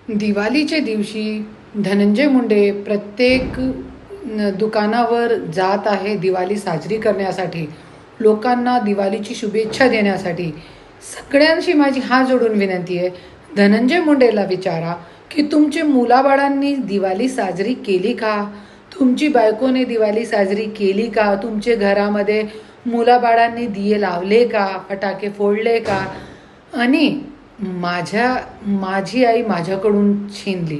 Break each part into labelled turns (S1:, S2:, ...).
S1: दिवाळीच्या दिवशी धनंजय मुंडे प्रत्येक दुकानावर जात आहे दिवाळी साजरी करण्यासाठी, लोकांना दिवाळीची शुभेच्छा देण्यासाठी. सगळ्यांशी माझी हात जोडून विनंती आहे, धनंजय मुंडेला विचारा की तुमचे मुलाबाळांनी दिवाळी साजरी केली का? तुमची बायकोने दिवाळी साजरी केली का? तुमचे घरामध्ये मुलाबाळांनी दिये लावले का? फटाके फोडले का? आणि माझी आई माझ्याकडून छीनली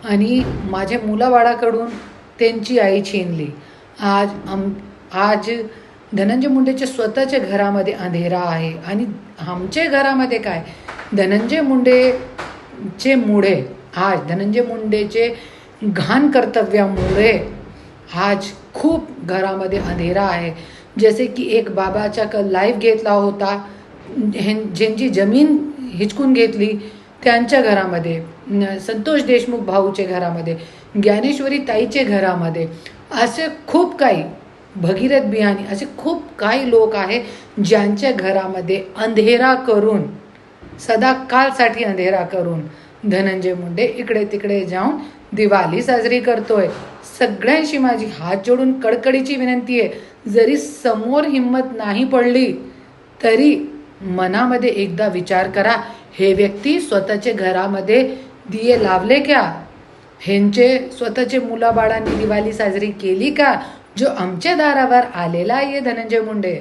S1: आणि माझ्या मुलाबाळाकडून त्यांची आई छीनली. आज धनंजय मुंडेच्या स्वतःच्या घरामध्ये अंधेरा आहे आणि आमच्या घरामध्ये काय, धनंजय मुंडेचे घाण कर्तव्यामुळे आज खूप घरामध्ये अंधेरा आहे. जसे की एक बाबाचा लाईव्ह घेतला होता, ज्यांची जमीन हिचकून घेतली त्यांच्या घरामध्ये, संतोष देशमुख भाऊच्या घरामध्ये, ज्ञानेश्वरी ताईच्या घरामध्ये, असे खूप काही, भगीरथ बिहानी, असे खूप काही लोक आहे ज्यांच्या घरामध्ये अंधेरा करून, सदाकाळसाठी अंधेरा करून धनंजय मुंडे इकडे तिकडे जाऊन दिवाळी साजरी करतोय. सगळ्यांशी माझी हात जोडून कडकडीची विनंती आहे, जरी समोर हिंमत नाही पडली तरी मनामध्ये एकदा विचार करा, हे व्यक्ती स्वतःच्या घरामध्ये दिये लावले का? ह्यांचे स्वतःचे मुलाबाळांनी दिवाळी साजरी केली का? जो आमच्या दारावर आलेला आहे धनंजय मुंडे.